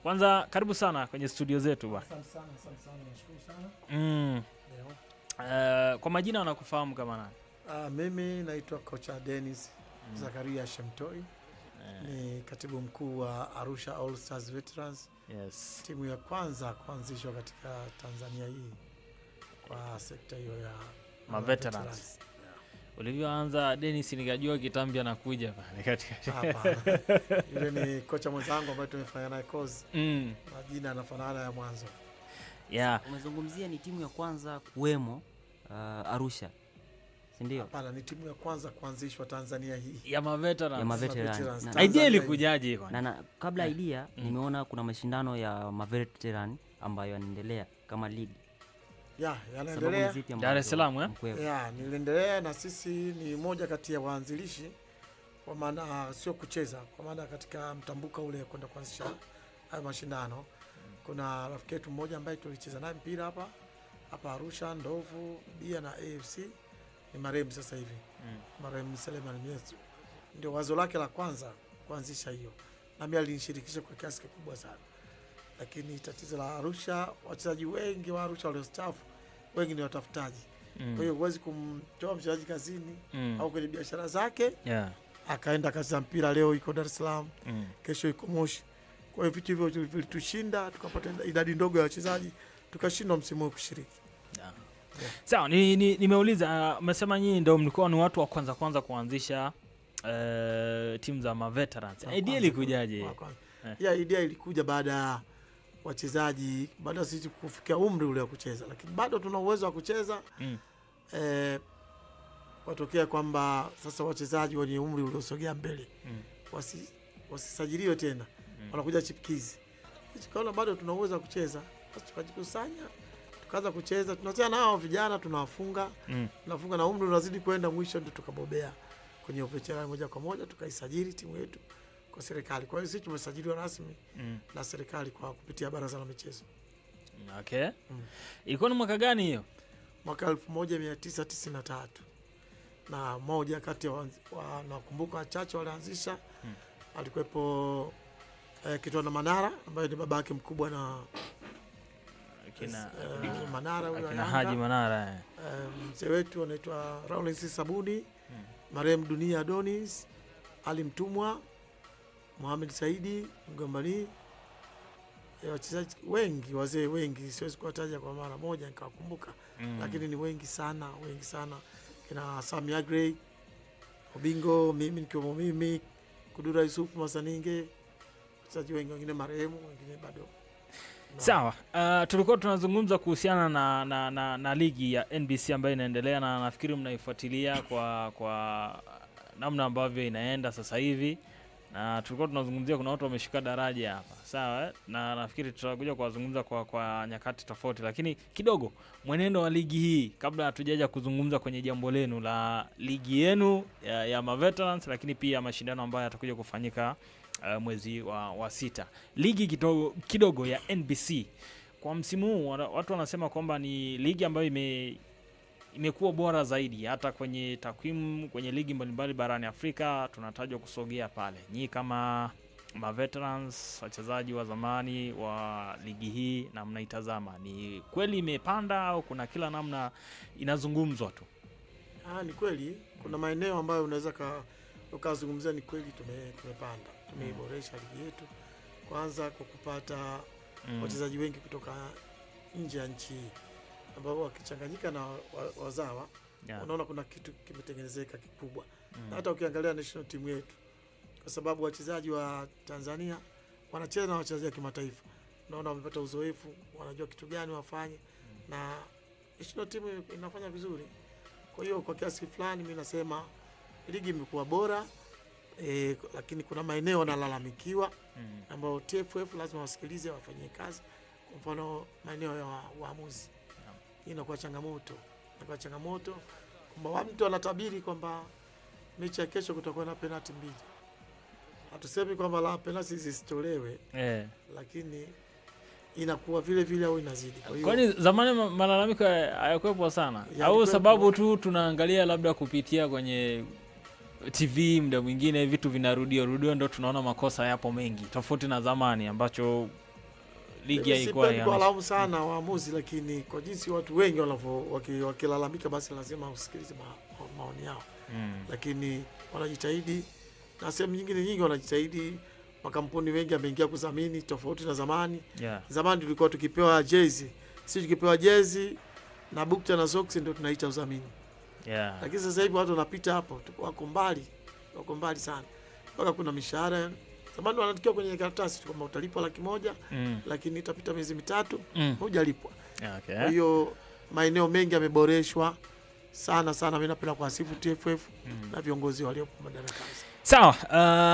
Kwanza karibu sana kwenye studio zetu bwana. Asante sana, nashukuru sana. Kwa majina wanakufahamu kama nani? Mimi naitwa kocha Dennis Zakaria Shemtoi. Ni katibu mkuu wa Arusha All Stars Veterans. Yes. Timu ya kwanza kuanzishwa katika Tanzania hii kwa sekta hiyo ya veterans. Ulivyoanza Dennis nikajua kitambi anakuja pale katika. Hapana. Yule ni kocha mwenzangu ambaye tumefanya naye course. Majina yanafanana ya mwanzo. Yeah. Umezungumzia ni timu ya kwanza kuwemo Arusha. Si ndio? Hapana, ni timu ya kwanza kuanzishwa Tanzania hii. Ya maveterans. Idea ilikujaje kwani? Na kabla idea nimeona kuna mashindano ya maveteran ambayo yanaendelea kama league. Yanaendelea Dar es Salaam niliendelea na sisi ni moja kati ya waanzilishi, kwa maana sio kucheza, kwa maana katika mtambuka ule kwenda kuanzisha hayo mashindano. Kuna rafiki yetu mmoja ambaye tulicheza naye mpira hapa Arusha, Ndovu, Bia na AFC, ni marehemu sasa hivi. Marehemu Suleiman Myesu. Ndio wazo lake la kwanza kuanzisha hiyo. Na mimi alinishirikisha kwa kiasi kikubwa sana. Lakini tatizo la Arusha, wachezaji wengi wa Arusha waliostaafu wengi ni watafutaji. Kwa hiyo huwezi kumtoa mchezaji kazini au kwenye biashara zake. Akaenda kazi za mpira, leo yuko Dar es Salaam, kesho yuko Moshi. Kwa hiyo vitu hivyo vilitushinda, tukapata idadi ndogo ya wachezaji, tukashindwa msimu huu kushiriki. Sawa, nimeuliza umesema nyinyi ndio mlikuwa ni watu wa kwanza kuanzisha timu za veterans. Idea ilikujaje? Idea ilikuja baada ya wachezaji, baada sisi kufikia umri ule wa kucheza, lakini bado tuna uwezo wa kucheza. Watokea kwamba sasa wachezaji wenye umri uliosogea mbele wasisajiliwe tena, wanakuja chipkizi. Tukaona bado tuna uwezo wa kucheza, basi tukajikusanya, tukaanza kucheza. Tunacheza na hao vijana, tunawafunga, tunafunga na umri unazidi kwenda, mwisho ndio tukabobea kwenye operation moja kwa moja, tukaisajili timu yetu kwa serikali. Kwa hiyo sisi tumesajiliwa rasmi na serikali kwa kupitia Baraza la Michezo. Okay. Ilikuwa ni mwaka gani hiyo? Mwaka 1993. Na moja kati ya nakumbuka wachache walianzisha alikuwepo Kitwana Manara ambaye ni babake mkubwa na Manara huyo Haji Manara. Mzee wetu anaitwa Rawlings Sabuni, marehemu Dunia Adonis, Ali Mtumwa, Mohamed Saidi Mgombani. Wachezaji wengi, wazee wengi, siwezi kuwataja kwa mara moja nikakumbuka, lakini ni wengi sana. Kina Sami Agrey, Obingo, mimi nikiwemo mimi, Kudura Yusufu Masaninge, wachezaji wengi, wengine marehemu, wengine bado. Sawa, tulikuwa tunazungumza kuhusiana na ligi ya NBC ambayo inaendelea, na nafikiri mnaifuatilia kwa namna ambavyo inaenda sasa hivi. Na tulikuwa tunazungumzia kuna watu wameshika daraja hapa. Sawa, na nafikiri tutakuja kuwazungumza kwa nyakati tofauti, lakini kidogo mwenendo wa ligi hii kabla hatujaja kuzungumza kwenye jambo lenu la ligi yenu ya veterans, lakini pia mashindano ambayo yatakuja kufanyika mwezi wa 6. Ligi kidogo ya NBC kwa msimu huu, watu wanasema kwamba ni ligi ambayo imekuwa bora zaidi, hata kwenye takwimu kwenye ligi mbalimbali barani Afrika tunatajwa kusogea pale. Nyinyi kama veterans, wachezaji wa zamani wa ligi hii, na mnaitazama, ni kweli imepanda au kuna kila namna inazungumzwa tu? Ni kweli kuna maeneo ambayo unaweza ukazungumzia, ni kweli tumepanda, tumeiboresha ligi yetu, kwanza kwa kupata wachezaji wengi kutoka nje ya nchi ambao wakichanganyika na wazawa, unaona kuna kitu kimetengenezeka kikubwa. Na hata ukiangalia national team yetu, kwa sababu wachezaji wa Tanzania wanacheza na wachezaji wa kimataifa, unaona wamepata uzoefu, wanajua kitu gani wafanye, na national team inafanya vizuri. Kwa hiyo kwa kiasi fulani mimi nasema ligi imekuwa bora, lakini kuna maeneo yanalalamikiwa ambao TFF lazima wasikilize, wafanyie kazi. Kwa mfano maeneo ya waamuzi, inakuwa changamoto kwamba mtu anatabiri kwamba mechi ya kesho kutakuwa na penalty 2. Hatusemi kwamba la penalty zisitolewe, lakini inakuwa vile au inazidi. Kwa hiyo kwani zamani malalamiko hayakuwepo sana, au sababu tu tunaangalia labda kupitia kwenye TV muda mwingine vitu vinarudio ndo tunaona makosa yapo mengi tofauti na zamani ambacho ligi haikuwa sipendi kuwalaumu sana waamuzi, lakini kwa jinsi watu wengi wakilalamika basi lazima usikilize maoni yao. Lakini wanajitahidi na sehemu nyingi wanajitahidi. Makampuni mengi yameingia kudhamini tofauti na zamani. Zamani tulikuwa tukipewa jezi, sisi tukipewa jezi na bukta na socks ndio tunaita udhamini. Lakini sasa hivi watu wanapita hapo, wako mbali sana. Mpaka kuna mishahara. Zamani wanatikia kwenye karatasi kwamba utalipwa 100,000, lakini itapita miezi 3 hujalipwa. Kwa hiyo maeneo mengi yameboreshwa sana. Mimi napenda kuasifu TFF na viongozi waliopo madarakani. Sawa,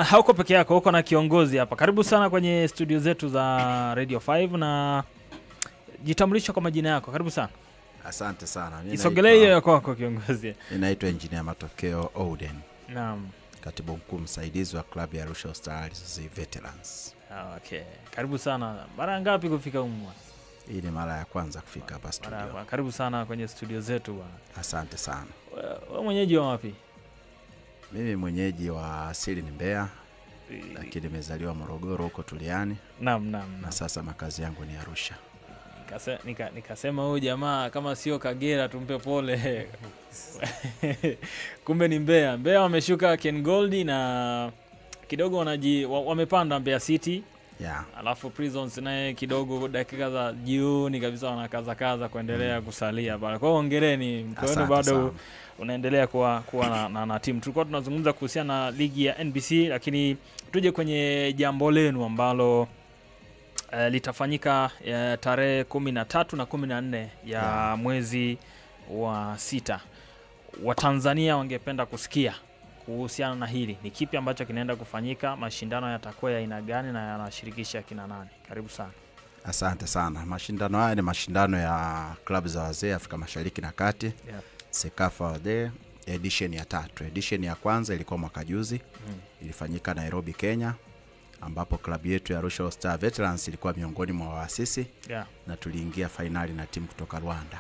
hauko peke yako, uko na kiongozi hapa. Karibu sana kwenye studio zetu za Radio 5 na jitambulisha kwa majina yako. Karibu sana. Asante sana. Isogelee kwako kiongozi. Ninaitwa Engineer Matokeo Ouden. Naam. Katibu mkuu msaidizi wa klabu ya Arusha Stars Veterans. Okay. Karibu sana. Mara ngapi kufika humu? Hii ni mara ya kwanza kufika hapa studio. Karibu sana kwenye studio zetu bwana. Asante sana. Wewe mwenyeji wa wapi? Mimi mwenyeji wa asili ni Mbeya, lakini nimezaliwa Morogoro huko Tuliani. Naam. Na sasa makazi yangu ni Arusha. Nikasema huyu jamaa kama sio Kagera tumpe pole. Kumbe ni Mbeya. Mbeya wameshuka Ken Gold na kidogo wamepanda Mbeya City. Alafu Prisons naye kidogo dakika za jioni kabisa wanakaza kuendelea kusalia pale. Kwa hiyo hongereni, mkono bado unaendelea kuwa na timu. Tulikuwa tunazungumza kuhusiana na ligi ya NBC, lakini tuje kwenye jambo lenu ambalo litafanyika tarehe 13 na 14 ya mwezi wa 6. Watanzania wangependa kusikia kuhusiana na hili. Ni kipi ambacho kinaenda kufanyika? Mashindano yatakuwa ya aina gani na yanashirikisha kina nani? Karibu sana. Asante sana. Mashindano haya ni mashindano ya klabu za wazee Afrika Mashariki na Kati. Sekafa Wazee edition ya 3. Edition ya kwanza ilikuwa mwaka juzi. Ilifanyika Nairobi, Kenya, ambapo klabu yetu ya Arusha Star Veterans ilikuwa miongoni mwa waasisi. Na tuliingia finali na timu kutoka Rwanda.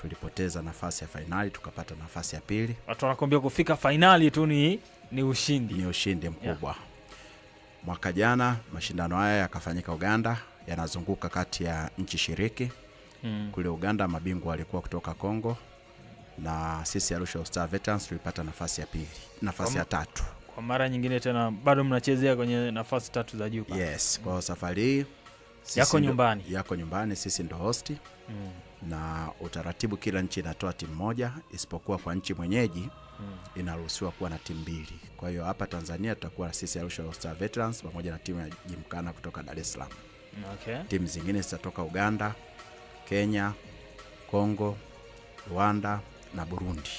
Tulipoteza nafasi ya finali, tukapata nafasi ya pili. Watu wanakuambia kufika finali tu ni ushindi. Ni ushindi mkubwa. Mwaka jana mashindano haya yakafanyika Uganda, yanazunguka kati ya nchi shiriki. Kule Uganda mabingwa walikuwa kutoka Kongo, na sisi Arusha Star Veterans tulipata nafasi ya pili, nafasi ya 3. Kwa mara nyingine tena bado mnachezea kwenye nafasi 3 za juu. Yes, kwa safari hii yako nyumbani, sisi ndo host. Na utaratibu kila nchi inatoa timu moja, isipokuwa kwa nchi mwenyeji inaruhusiwa kuwa na timu 2. Kwa hiyo hapa Tanzania tutakuwa sisi Arusha Star Veterans pamoja na timu ya Jimkana kutoka Dar es Salaam. Timu zingine zitatoka Uganda, Kenya, Kongo, Rwanda na Burundi.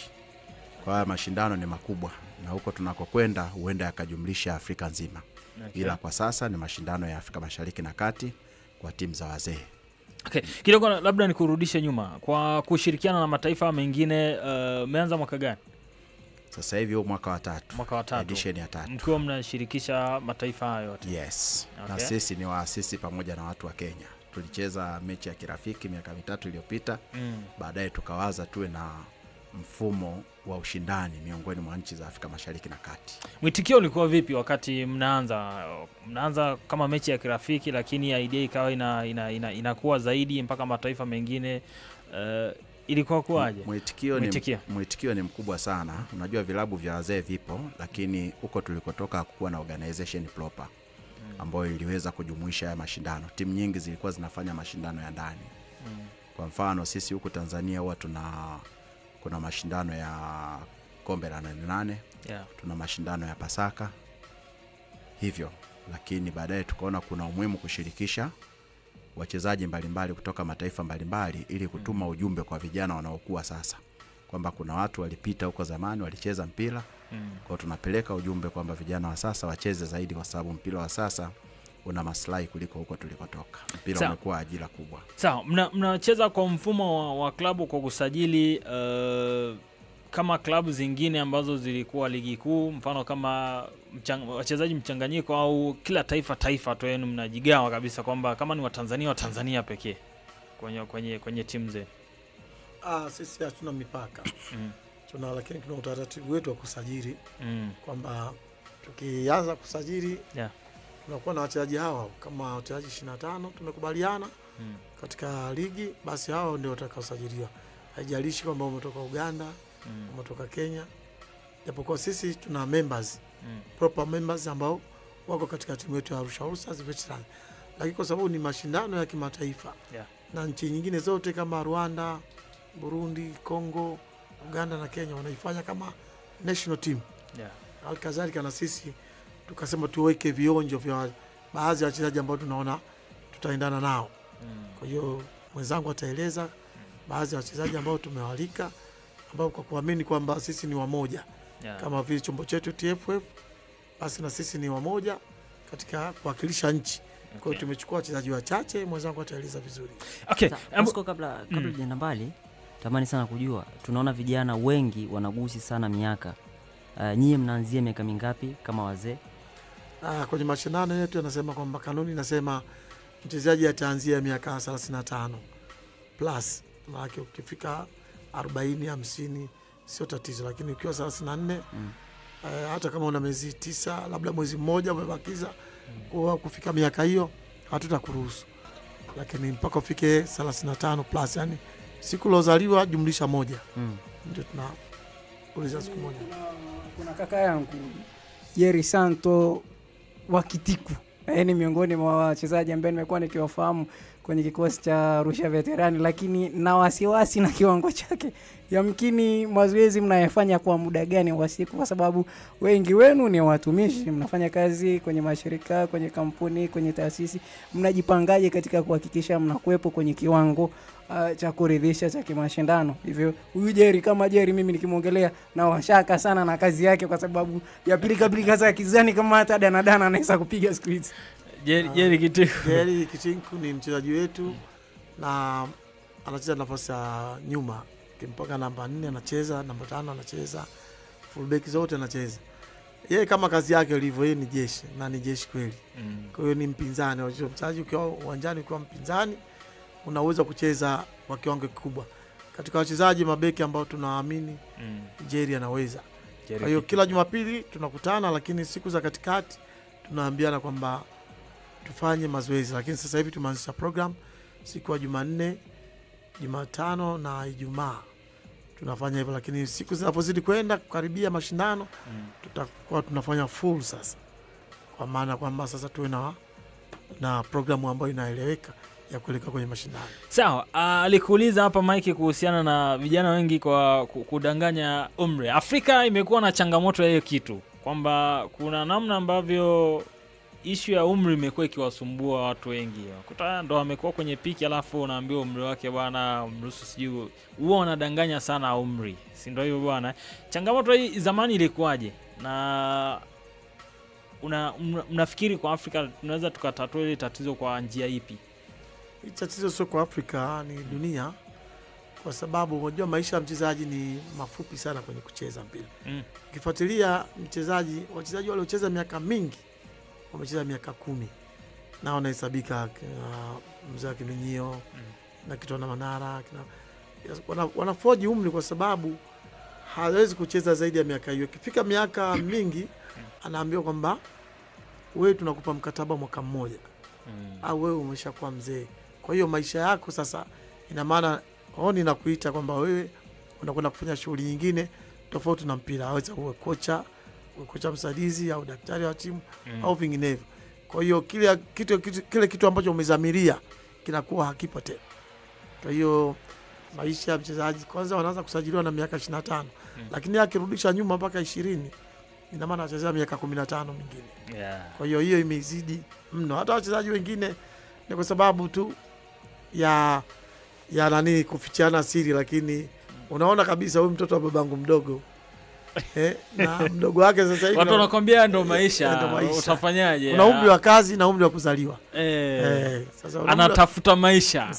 Kwa hiyo mashindano ni makubwa na huko tunakokwenda huenda yakajumlisha Afrika nzima. Ila kwa sasa ni mashindano ya Afrika Mashariki na Kati kwa timu za wazee. Kidogo labda nikurudishe nyuma. Kwa kushirikiana na mataifa mengine umeanza mwaka gani? Sasa hivi mwaka wa 3. Mwaka wa 3. Edition ya 3. Mkiwa mnashirikisha mataifa hayo yote. Yes. Na sisi ni waasisi pamoja na watu wa Kenya. Tulicheza mechi ya kirafiki miaka 3 iliyopita. Baadaye tukawaza tuwe na mfumo wa ushindani miongoni mwa nchi za Afrika Mashariki na Kati. Mwitikio ulikuwa vipi wakati mnaanza kama mechi ya kirafiki, lakini idea ikawa inakuwa zaidi mpaka mataifa mengine, ilikuwa kuaje? Mwitikio ni mkubwa sana. Unajua vilabu vya wazee vipo, lakini huko tulikotoka hakukuwa na organization proper ambayo iliweza kujumuisha haya mashindano. Timu nyingi zilikuwa zinafanya mashindano ya ndani. Kwa mfano sisi huko Tanzania huwa kuna mashindano ya kombe la 88, tuna mashindano ya Pasaka hivyo, lakini baadaye tukaona kuna umuhimu kushirikisha wachezaji mbalimbali kutoka mataifa mbalimbali ili kutuma ujumbe kwa vijana wanaokuwa sasa kwamba kuna watu walipita huko zamani walicheza mpira. Kwa tunapeleka ujumbe kwamba vijana wa sasa wacheze zaidi, kwa sababu mpira wa sasa una maslahi kuliko huko tulikotoka. Mpira umekuwa ajira kubwa. Sawa, mnacheza kwa mfumo wa klabu kwa kusajili kama klabu zingine ambazo zilikuwa ligi kuu, mfano kama wachezaji mchanganyiko, au kila taifa tu yenu mnajigawa kabisa kwamba kama ni Watanzania pekee kwenye timu zenu? Sisi hatuna mipaka. lakini kuna utaratibu wetu wa kusajili kwamba tukianza kusajili tunakuwa na wachezaji hawa kama wachezaji 25 tumekubaliana katika ligi, basi hao ndio watakaosajiliwa. Haijalishi kwamba umetoka Uganda, umetoka Kenya, japokuwa sisi tuna members proper members ambao wako katika timu yetu ya Arusha All-Stars veteran, lakini kwa sababu ni mashindano ya kimataifa na nchi nyingine zote kama Rwanda, Burundi, Kongo, Uganda na Kenya wanaifanya kama national team. Alkazalika na sisi tukasema tuweke vionjo vya baadhi ya wachezaji ambao tunaona tutaendana nao. Kwa hiyo mwenzangu ataeleza baadhi ya wachezaji ambao tumewalika, ambao kwa kuamini kwamba sisi ni wamoja kama vile chombo chetu TFF, basi na sisi ni wamoja katika kuwakilisha nchi. Kwa hiyo tumechukua wachezaji wachache, mwenzangu ataeleza vizuri. Okay, kabla tujaenda mbali, tamani sana kujua, tunaona vijana wengi wanagusi sana miaka. Nyie mnaanzia miaka mingapi kama wazee? Kwenye mashindano yetu yanasema kwamba kanuni inasema mchezaji ataanzia miaka 35 plus. Maana ukifika 40 50 sio tatizo, lakini ukiwa 34 hata kama una miezi 9 labda mwezi mmoja umebakiza kwa kufika miaka hiyo hatutakuruhusu, lakini mpaka ufike 35 plus, yani siku lozaliwa jumlisha moja ndio tunauliza siku moja. Kuna kaka yangu Jerry Santo wa Kitiku, ni miongoni mwa wachezaji ambao nimekuwa nikiwafahamu kwenye kikosi cha Arusha Veterani, lakini na wasiwasi na kiwango chake. Yamkini mazoezi mnayofanya kwa muda gani wa siku, kwa sababu wengi wenu ni watumishi, mnafanya kazi kwenye mashirika, kwenye kampuni, kwenye taasisi, mnajipangaje katika kuhakikisha mnakuepo kwenye kiwango cha kuridhisha cha kimashindano? Hivyo huyu Jerry, kama Jerry mimi nikimuongelea na washaka sana na kazi yake, kwa sababu ya pilika za kizani kama hata dana anaweza kupiga siku hizi. Jerry Kitinku ni mchezaji wetu na anacheza nafasi ya nyuma, mpaka namba 4 anacheza, namba 5 anacheza, fullback zote anacheza. Yeye kama kazi yake ilivyo, yeye ni jeshi na ni jeshi kweli. Kwa hiyo ni mpinzani, mchezaji ukiwa uwanjani ukiwa mpinzani unaweza kucheza kwa kiwango kikubwa. Katika wachezaji mabeki ambao tunaamini Jerry anaweza. Kwa hiyo kila Jumapili tunakutana, lakini siku za katikati tunaambiana kwamba tufanye mazoezi, lakini sasa hivi tumeanzisha program siku ya Jumanne, Jumatano na Ijumaa tunafanya hivyo, lakini siku zinapozidi kwenda kukaribia mashindano tutakuwa tunafanya full sasa, kwa maana kwamba sasa tuwe na programu ambayo inaeleweka ya kuelekea kwenye mashindano. Sawa, alikuuliza hapa Mike kuhusiana na vijana wengi kwa kudanganya umri. Afrika imekuwa na changamoto ya hiyo kitu, kwamba kuna namna ambavyo issue ya umri imekuwa ikiwasumbua watu wengi. Kuta ndo amekuwa kwenye piki, alafu unaambiwa umri wake bwana mruhusu sijui, huwa wanadanganya sana umri. Si ndio hivyo bwana? Changamoto hii zamani ilikuwaje? Na mnafikiri kwa Afrika tunaweza tukatatua ile tatizo kwa njia ipi? Hii tatizo sio kwa Afrika, ni dunia, kwa sababu unajua maisha ya mchezaji ni mafupi sana kwenye kucheza mpira. Ukifuatilia wachezaji waliocheza miaka mingi wamecheza miaka 10 na wanahesabika, mzee Kiminyio na Kitwana Manara wanafoji umri, kwa sababu hawezi kucheza zaidi ya miaka hiyo. Ikifika miaka mingi anaambiwa kwamba wewe tunakupa mkataba mwaka mmoja au wewe umeshakuwa mzee. Kwa hiyo maisha yako sasa, ina maana honi na kuita kwamba wewe unakwenda kufanya shughuli nyingine tofauti na mpira. Hawezi uwe kocha msaidizi au daktari wa timu au vinginevyo. Kwa hiyo kile kitu ambacho umezamiria kinakuwa hakipo tena. Kwa hiyo maisha ya mchezaji kwanza wanaanza kusajiliwa na miaka 25, lakini akirudisha nyuma mpaka 20 ina maana anachezea miaka 15 mingine. Kwa hiyo imezidi mno. Hata wachezaji wengine ni kwa sababu tu ya kufichiana siri, lakini unaona kabisa huyu mtoto wa babangu mdogo na mdogo wake sasa hivi watu wanakuambia ndo maisha, utafanyaje? Kuna umri wa kazi na umri wa kuzaliwa. Sasa anatafuta maisha.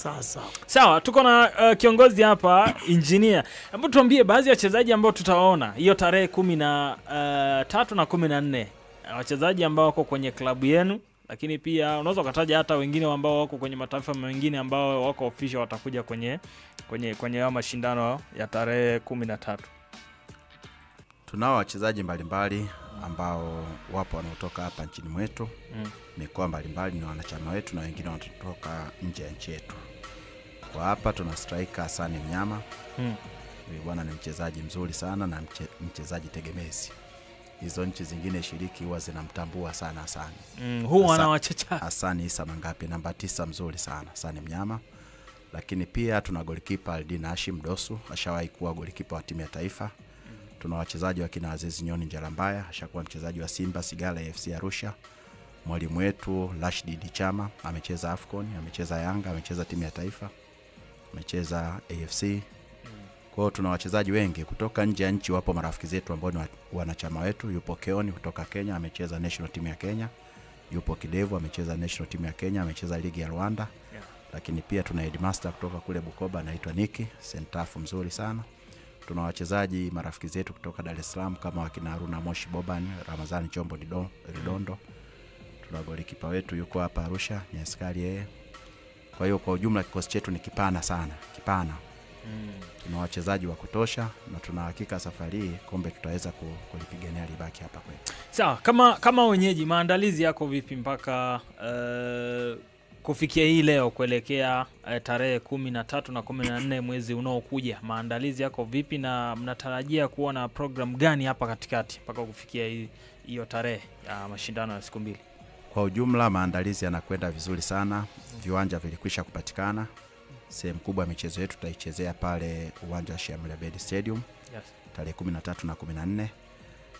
Sawa, tuko na kiongozi hapa, engineer. Hebu tuambie baadhi ya wachezaji ambao tutaona hiyo tarehe 13 na 14, wachezaji ambao wako kwenye klabu yenu, lakini pia unaweza kutaja hata wengine ambao wako kwenye mataifa mengine ambao wako official watakuja kwenye mashindano ya tarehe 13. Tunao wachezaji mbalimbali ambao wapo wanaotoka hapa nchini mwetu, mikoa mbalimbali ni wanachama wetu, na wengine wanatoka nje ya nchi yetu. Kwa hapa tuna striker Hassan Mnyama. Huyu bwana ni mchezaji mzuri sana na mchezaji tegemezi. Hizo nchi zingine shiriki huwa zinamtambua sana Hassan. Huwa anawachacha. Hassan Isa Mangapi, namba 9, mzuri sana Hassan Mnyama. Lakini pia tuna golikipa Aldin Hashim Dosu, ashawahi kuwa golikipa wa timu ya taifa. Tuna wachezaji wa kina Aziz Nyoni Njalambaya, ashakuwa mchezaji wa Simba, Sigala, FC Arusha. Mwalimu wetu Rashid Dichama amecheza Afcon, amecheza Yanga, amecheza timu ya taifa, amecheza AFC. Kwa hiyo tuna wachezaji wengi kutoka nje ya nchi. Wapo marafiki zetu ambao ni wanachama wetu. Yupo Keoni kutoka Kenya, amecheza national team ya Kenya. Yupo Kidevu, amecheza national team ya Kenya, amecheza ligi ya Rwanda. Lakini pia tuna headmaster kutoka kule Bukoba anaitwa Niki, sentafu mzuri sana. Tuna wachezaji marafiki zetu kutoka Dar es Salaam kama wakina Haruna Moshi Boban, Ramazani Chombo Ridondo. Tuna golikipa wetu yuko hapa Arusha, ni askari yeye. Kwa hiyo kwa ujumla kikosi chetu ni kipana sana, kipana. Tuna wachezaji wa kutosha na tuna hakika safari hii kombe tutaweza kulipigania libaki hapa kwetu. Sawa, kama wenyeji maandalizi yako vipi mpaka kufikia hii leo kuelekea tarehe 13 na 14 mwezi unaokuja? Maandalizi yako vipi na mnatarajia kuwa na program gani hapa katikati mpaka kufikia hiyo tarehe ya mashindano ya siku 2? Kwa ujumla maandalizi yanakwenda vizuri sana. Viwanja vilikwisha kupatikana. Sehemu kubwa ya michezo yetu tutaichezea pale uwanja wa Sheikh Amri Abeid Stadium. Tarehe 13 na 14.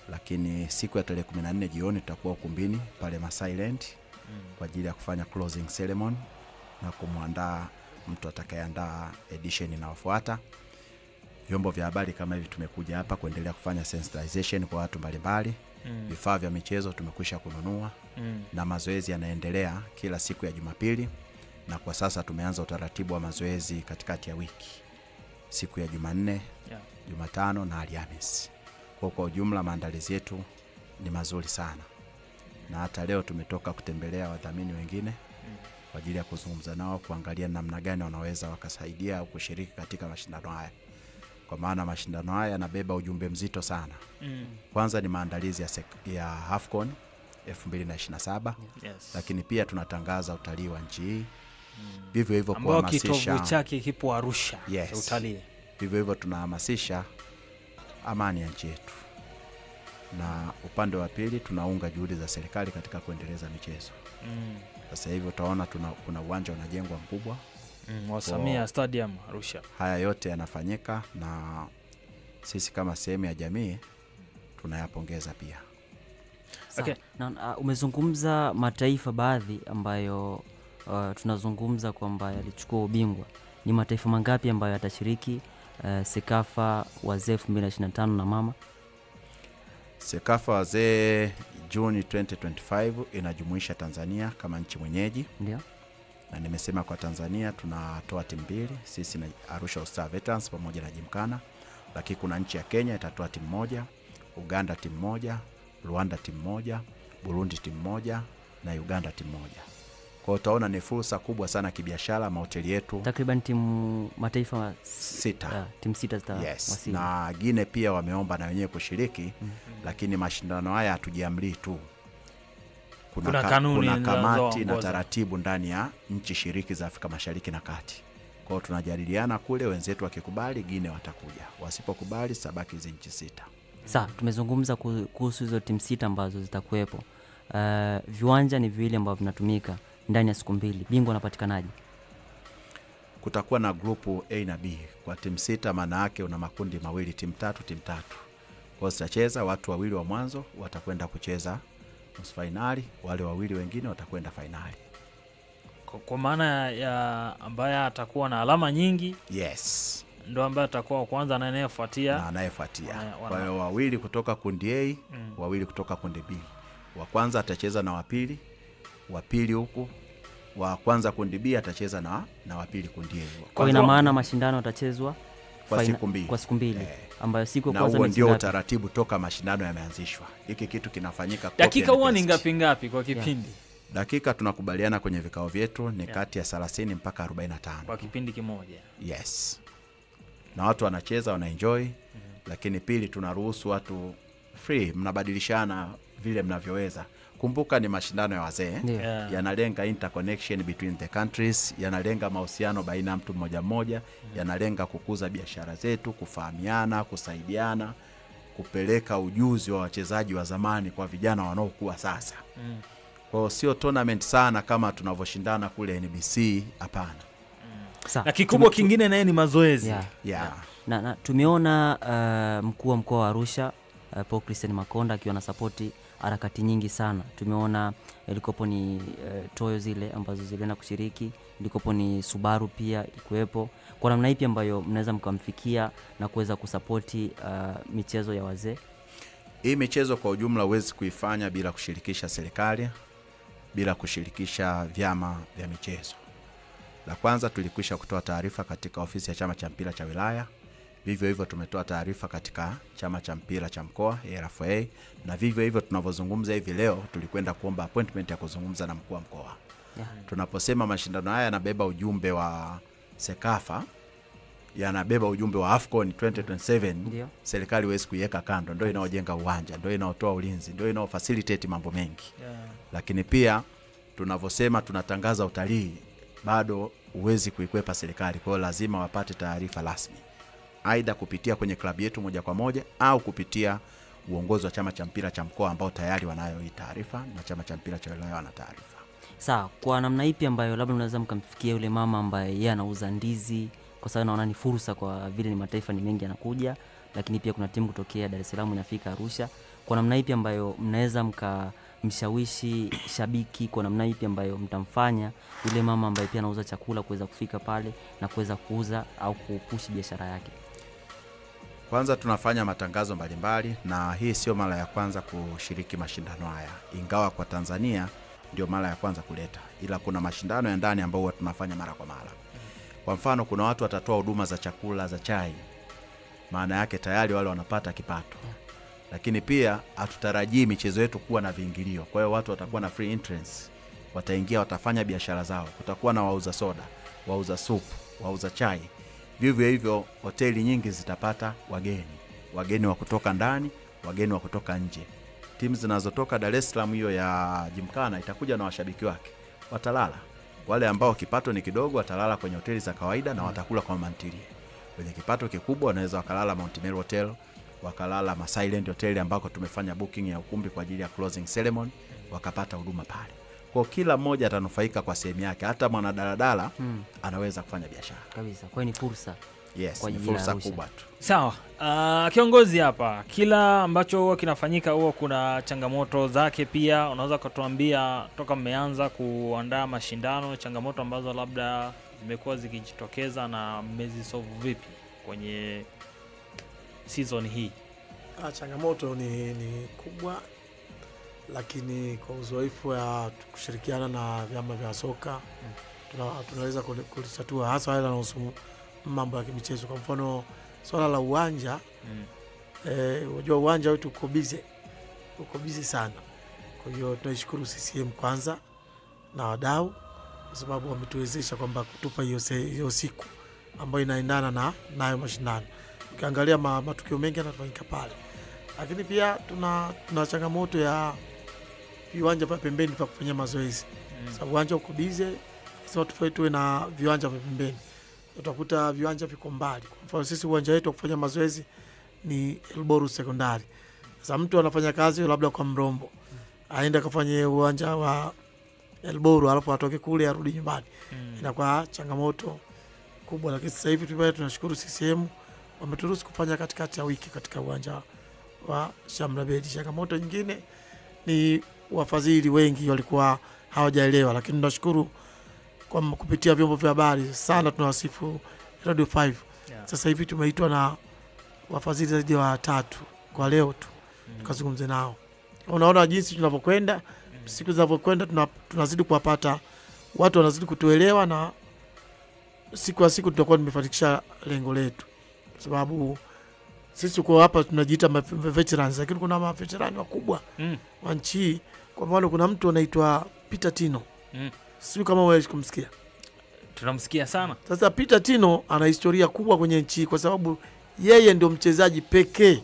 Lakini siku ya tarehe 14 jioni tutakuwa ukumbini pale Masai Land kwa ajili ya kufanya closing ceremony na kumwandaa mtu atakayeandaa edition inayofuata. Vyombo vya habari kama hivi tumekuja hapa kuendelea kufanya sensitization kwa watu mbalimbali. Vifaa vya michezo tumekwisha kununua na mazoezi yanaendelea kila siku ya Jumapili, na kwa sasa tumeanza utaratibu wa mazoezi katikati ya wiki, siku ya Jumanne, Jumatano na Alhamisi. Kwa ujumla maandalizi yetu ni mazuri sana, na hata leo tumetoka kutembelea wadhamini wengine kwa ajili ya kuzungumza nao, kuangalia namna gani wanaweza wakasaidia au kushiriki katika mashindano haya, kwa maana mashindano haya yanabeba ujumbe mzito sana. Kwanza ni maandalizi ya Afcon 2027, lakini pia tunatangaza utalii wa nchi hii. Vivyo hivyo kuhamasisha kitovu chake kipo Arusha, utalii. Vivyo hivyo tunahamasisha amani ya nchi yetu. Na upande wa pili tunaunga juhudi za serikali katika kuendeleza michezo. Sasa hivi utaona kuna uwanja unajengwa mkubwa wa Samia Stadium Arusha. Haya yote yanafanyika na sisi kama sehemu ya jamii tunayapongeza pia. Okay. Na umezungumza mataifa baadhi ambayo tunazungumza kwamba yalichukua ubingwa. Ni mataifa mangapi ambayo yatashiriki Sekafa wazee 2025 na mama? Sekafa wazee Juni 2025 inajumuisha Tanzania kama nchi mwenyeji. Ndio. Na nimesema kwa Tanzania tunatoa timu 2, sisi na Arusha Star Veterans pamoja na Jimkana. Lakini kuna nchi ya Kenya itatoa timu 1, Uganda timu 1, Rwanda timu 1, Burundi timu 1 na Uganda timu 1. Kwa utaona ni fursa kubwa sana kibiashara. Mahoteli yetu takriban timu mataifa 6. Timu 6 zitawasili. Na Guinea pia wameomba na wenyewe kushiriki. Lakini mashindano haya hatujiamlii tu. Kuna kamati na taratibu ndani ya nchi shiriki za Afrika Mashariki na Kati. Kwa hiyo tunajadiliana kule, wenzetu wakikubali Guinea watakuja. Wasipokubali sabaki hizo nchi 6. Sasa tumezungumza kuhusu hizo timu 6 ambazo zitakuwepo. Viwanja ni viwili ambavyo vinatumika ndani ya siku 2. Bingwa anapatikanaje? Kutakuwa na grupu A na B. Kwa timu 6 maana yake una makundi mawili, timu 3, timu 3. Kwa zitacheza watu 2 wa mwanzo watakwenda kucheza nusu finali, wale 2 wengine watakwenda finali. Kwa maana ya ambaye atakuwa na alama nyingi, ndio ambaye atakuwa kwanza na anayefuatia. Kwa hiyo 2 kutoka kundi A, 2 kutoka kundi B. Wa kwanza atacheza na wa pili huku. Wa kwanza kundi B atacheza na wa pili kundi A. Kwa ina maana mashindano yatachezwa kwa siku 2. Kwa siku 2. Ambayo siku kwanza ni ndio utaratibu toka mashindano yameanzishwa. Hiki kitu kinafanyika kwa dakika huwa ni ngapi kwa kipindi? Dakika tunakubaliana kwenye vikao vyetu ni kati ya 30 mpaka 45 kwa kipindi kimoja. Na watu wanacheza, wanaenjoy. lakini pili tunaruhusu watu free, mnabadilishana vile mnavyoweza. Kumbuka ni mashindano ya wazee, Yeah. yanalenga interconnection between the countries, yanalenga mahusiano baina ya mtu mmoja mmoja, yanalenga kukuza biashara zetu, kufahamiana, kusaidiana, kupeleka ujuzi wa wachezaji wa zamani kwa vijana wanaokuwa sasa. Kwa sio tournament sana kama tunavyoshindana kule NBC, hapana. Sawa. Na kikubwa kingine naye ni mazoezi. Yeah. Na tumeona mkuu wa mkoa wa Arusha Paul Christian Makonda akiwa na sapoti harakati nyingi sana. Tumeona ilikopo ni Toyo zile ambazo zilienda kushiriki, ilikopo ni Subaru pia ikuwepo. Kwa namna ipi ambayo mnaweza mkamfikia na kuweza kusapoti michezo ya wazee? Hii michezo kwa ujumla huwezi kuifanya bila kushirikisha serikali, bila kushirikisha vyama vya michezo. La kwanza tulikwisha kutoa taarifa katika ofisi ya chama cha mpira cha wilaya. Vivyo hivyo tumetoa taarifa katika chama cha mpira cha mkoa RFA, na vivyo hivyo tunavyozungumza hivi leo tulikwenda kuomba appointment ya kuzungumza na mkuu wa mkoa. Tunaposema mashindano haya yanabeba ujumbe wa Sekafa, yanabeba ujumbe wa AFCON 2027, serikali haiwezi kuiweka kando. Ndio inaojenga uwanja, ndio inaotoa ulinzi, ndio inaofacilitate mambo mengi. Lakini pia tunavyosema tunatangaza utalii, bado huwezi kuikwepa serikali. Kwa hiyo lazima wapate taarifa rasmi, aidha kupitia kwenye klabu yetu moja kwa moja au kupitia uongozi wa chama cha mpira cha mkoa ambao tayari wanayo hii taarifa, na chama cha mpira cha wilaya wana taarifa. Sawa, kwa namna ipi ambayo labda mnaweza mkamfikia yule mama ambaye yeye anauza ndizi, kwa sababu naona ni fursa kwa vile ni mataifa ni mengi yanakuja, lakini pia kuna timu kutokea Dar es Salaam inafika Arusha. Kwa namna ipi ambayo mnaweza mshawishi shabiki, kwa namna ipi ambayo mtamfanya yule mama ambaye pia anauza chakula kuweza kufika pale na kuweza kuuza au kupushi biashara yake? Kwanza tunafanya matangazo mbalimbali, na hii sio mara ya kwanza kushiriki mashindano haya. Ingawa kwa Tanzania ndio mara ya kwanza kuleta, ila kuna mashindano ya ndani ambao huwa tunafanya mara kwa mara. Kwa mfano kuna watu watatoa huduma za chakula, za chai. Maana yake tayari wale wanapata kipato. Lakini pia hatutarajii michezo yetu kuwa na viingilio. Kwa hiyo watu watakuwa na free entrance. Wataingia, watafanya biashara zao. Kutakuwa na wauza soda, wauza supu, wauza chai. Vivyo hivyo hoteli nyingi zitapata wageni wa kutoka ndani, wageni wa kutoka nje. Timu zinazotoka Dar es Salaam hiyo ya Jimkana itakuja na washabiki wake, watalala. Wale ambao kipato ni kidogo watalala kwenye hoteli za kawaida na watakula kwa mantilie. Wenye kipato kikubwa wanaweza wakalala Mount Meru Hotel, wakalala Silent Hotel ambako tumefanya booking ya ukumbi kwa ajili ya closing ceremony, wakapata huduma pale. Kwa kila mmoja atanufaika kwa sehemu yake, hata mwana daladala anaweza kufanya biashara. Kabisa. Kwa hiyo ni fursa. Yes, ni fursa kubwa tu. Sawa. Kiongozi hapa, kila ambacho huwa kinafanyika huwa kuna changamoto zake pia. Unaweza kutuambia toka mmeanza kuandaa mashindano, changamoto ambazo labda zimekuwa zikijitokeza na mmezisolve vipi kwenye season hii? Changamoto ni kubwa, lakini kwa uzoefu ya kushirikiana na vyama vya soka tunaweza kulitatua, hasa wale wanaohusu mambo ya kimichezo. Kwa mfano swala la uwanja, unajua uwanja wetu uko busy sana. Kwa hiyo tunashukuru CCM kwanza na wadau, kwa sababu wametuwezesha kwamba kutupa hiyo siku ambayo inaendana nayo mashindano. Ukiangalia matukio mengi yanafanyika pale. Lakini pia tuna changamoto ya viwanja vya pembeni vya kufanya mazoezi. Sababu uwanja uko busy, sasa tuwe na viwanja vya pembeni. Utakuta viwanja viko mbali. Kwa mfano sisi uwanja wetu wa kufanya mazoezi ni Elboru Sekondari. Sasa mtu anafanya kazi labda kwa Mrombo, aenda kafanye uwanja wa Elboru alafu atoke kule arudi nyumbani. Inakuwa changamoto kubwa, lakini sasa hivi tunashukuru CCM wameturuhusu kufanya katikati ya wiki katika uwanja wa Shamla Bedi. Changamoto nyingine ni wafadhili wengi walikuwa hawajaelewa, lakini tunashukuru kwa kupitia vyombo vya habari sana, tunawasifu Radio 5. Sasa hivi tumeitwa na wafadhili zaidi ya 3 kwa leo tu tukazungumze nao. Unaona jinsi tunavyokwenda, siku zinavyokwenda tunazidi kuwapata watu, wanazidi kutuelewa, na siku kwa siku tutakuwa tumefanikisha lengo letu. Kwa sababu sisi kwa hapa tunajiita veterans, lakini kuna maveterani wakubwa wa nchi. Kwa mfano kuna mtu anaitwa Peter Tino. Sio kama wewe kumsikia. Tunamsikia sana. Sasa Peter Tino ana historia kubwa kwenye nchi, kwa sababu yeye ndio mchezaji pekee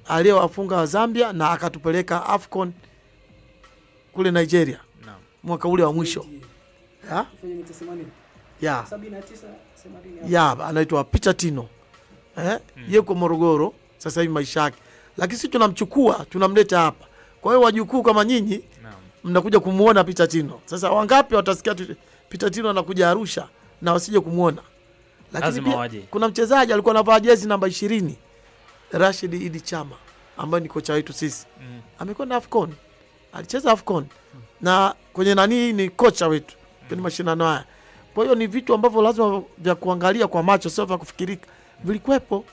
aliyewafunga wa Zambia na akatupeleka AFCON kule Nigeria Naam. mwaka ule wa mwisho. Ya? Ya, anaitwa Pichatino. Yuko Morogoro sasa hivi maisha yake. Lakini sisi tunamchukua, tunamleta hapa. Kwa hiyo wajukuu kama nyinyi mnakuja kumuona Pichatino. Sasa wangapi watasikia Pichatino anakuja Arusha na wasije kumuona? Lakini pia, kuna mchezaji alikuwa anavaa jezi namba 20, Rashid Idi Chama, ambaye ni kocha wetu sisi. Amekwenda AFCON. Alicheza AFCON. Na kwenye nani ni kocha wetu kwenye mashindano haya. Kwa hiyo ni vitu ambavyo lazima vya kuangalia kwa macho, sio vya kufikirika. Vilikuwepo.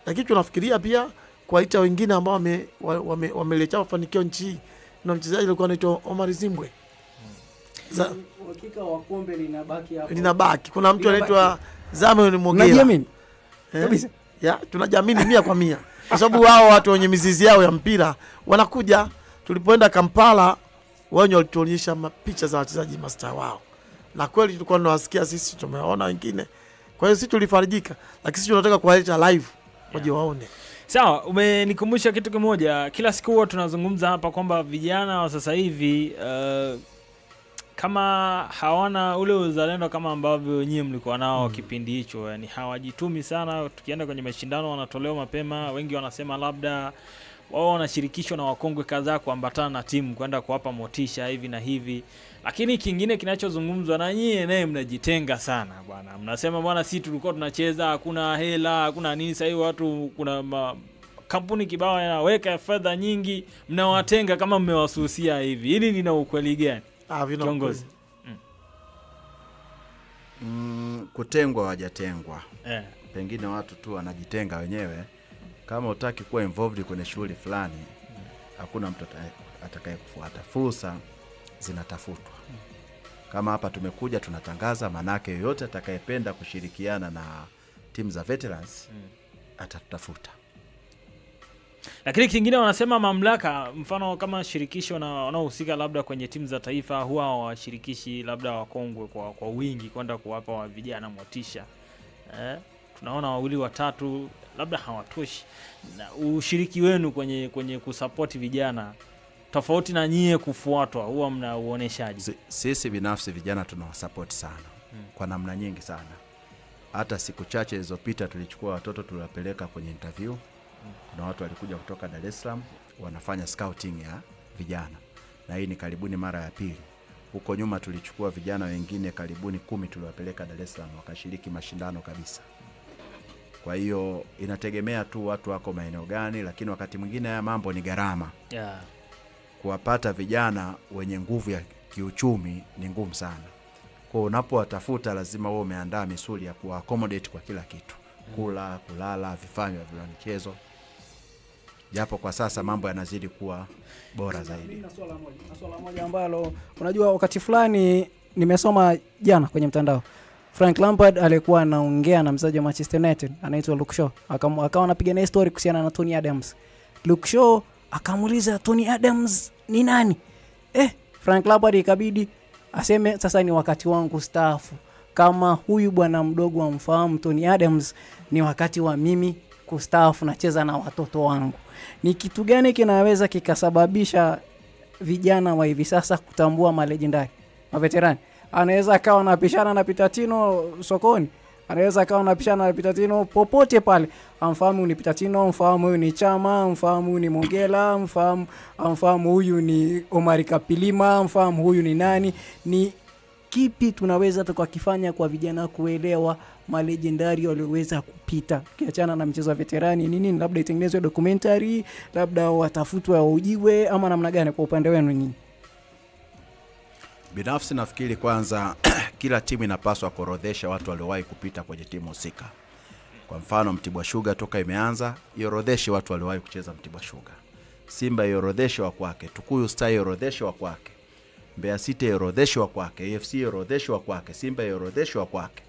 Lakini tunafikiria pia kuwaita wengine ambao wameleta mafanikio nchi hii. Na mchezaji alikuwa anaitwa Omar Zimbwe. Hakika wa kombe linabaki hapo. Linabaki. Kuna mtu anaitwa Zame Mogera. Unajiamini? Kabisa. Ya, tunajamini 100%. Kwa sababu wao watu wenye mizizi yao ya mpira wanakuja. Tulipoenda Kampala, wao walituonyesha picha za wachezaji master wao. Na kweli tulikuwa tunawasikia, sisi tumeona wengine. Kwa hiyo sisi tulifarijika, lakini sisi tunataka kuwaleta live waje waone. Sawa, umenikumbusha kitu kimoja. Kila siku huwa tunazungumza hapa kwamba vijana wa sasa hivi kama hawana ule uzalendo kama ambavyo wenyewe mlikuwa nao kipindi hicho, yani hawajitumi sana. Tukienda kwenye mashindano wanatolewa mapema. Wengi wanasema labda wao wanashirikishwa na wakongwe kadhaa kuambatana na timu kwenda kuwapa motisha hivi na hivi. Lakini kingine kinachozungumzwa na nyie naye mnajitenga sana bwana. Mnasema bwana sisi tulikuwa tunacheza, hakuna hela, hakuna nini. Sasa hivi watu kuna kampuni kibao yanaweka fedha nyingi, mnawatenga kama mmewasusia hivi. Hili lina ukweli gani? Kiongozi. Kutengwa hawajatengwa. Pengine watu tu wanajitenga wenyewe. Kama utaki kuwa involved kwenye shughuli fulani, hakuna mtu atakaye kufuata. Fursa zinatafutwa. Kama hapa tumekuja tunatangaza, manake yoyote atakayependa kushirikiana na timu za veterans atatutafuta. Lakini kingine wanasema mamlaka, mfano kama shirikisho na wanaohusika labda kwenye timu za taifa, huwa washirikishi labda wakongwe kwa wingi kwenda kuwapa wa vijana motisha. Tunaona wawili watatu labda hawatoshi. Na ushiriki wenu kwenye kusupport vijana tofauti na nyie kufuatwa, huwa mnauoneshaje? Sisi binafsi vijana tunawasupport sana kwa namna nyingi sana. Hata siku chache zilizopita tulichukua watoto tuliwapeleka kwenye interview. Kuna watu walikuja kutoka Dar es Salaam wanafanya scouting ya vijana. Na hii ni karibuni mara ya pili. Huko nyuma tulichukua vijana wengine karibuni 10 tuliwapeleka Dar es Salaam wakashiriki mashindano kabisa. Kwa hiyo inategemea tu watu wako maeneo gani, lakini wakati mwingine haya mambo ni gharama. Kuwapata vijana wenye nguvu ya kiuchumi ni ngumu sana. Kwa unapowatafuta lazima wewe umeandaa misuli ya kuaccommodate kwa kila kitu. Kula, kulala, vifaa vya michezo. Japo kwa sasa mambo yanazidi kuwa bora zaidi. Na swala moja ambalo unajua wakati fulani nimesoma jana kwenye mtandao. Frank Lampard alikuwa anaongea na mchezaji wa Manchester United anaitwa Luke Shaw. Akawa anapiga na story kuhusiana na Tony Adams. Luke Shaw akamuuliza Tony Adams ni nani? Frank Lampard ikabidi aseme sasa ni wakati wangu staafu. Kama huyu bwana mdogo amfahamu Tony Adams, ni wakati wa mimi kustaafu na cheza na watoto wangu. Ni kitu gani kinaweza kikasababisha vijana wa hivi sasa kutambua malegendari, maveterani? Anaweza akawa anapishana na Pichatino sokoni, anaweza akawa anapishana na Pichatino popote pale. Amfahamu ni Pichatino, amfahamu huyu ni Chama, amfahamu huyu ni Mogela, amfahamu huyu ni Omar Kapilima, amfahamu huyu ni nani. Ni kipi tunaweza tukakifanya kwa vijana kuelewa malegendari walioweza kupita? Kiachana na mchezo wa veterani nini, labda itengenezwe documentary, labda watafutwe waujiwe, ama namna gani kwa upande wenu nyinyi? Binafsi nafikiri kwanza kila timu inapaswa kuorodhesha watu waliowahi kupita kwenye timu husika. Kwa mfano Mtibwa Sugar toka imeanza iorodheshe watu waliowahi kucheza Mtibwa Sugar. Simba iorodheshe wa kwake, Tukuyu Star iorodheshe wa kwake, Mbeya City iorodheshe wa kwake, AFC iorodheshe wa kwake, Simba iorodheshe wa kwake.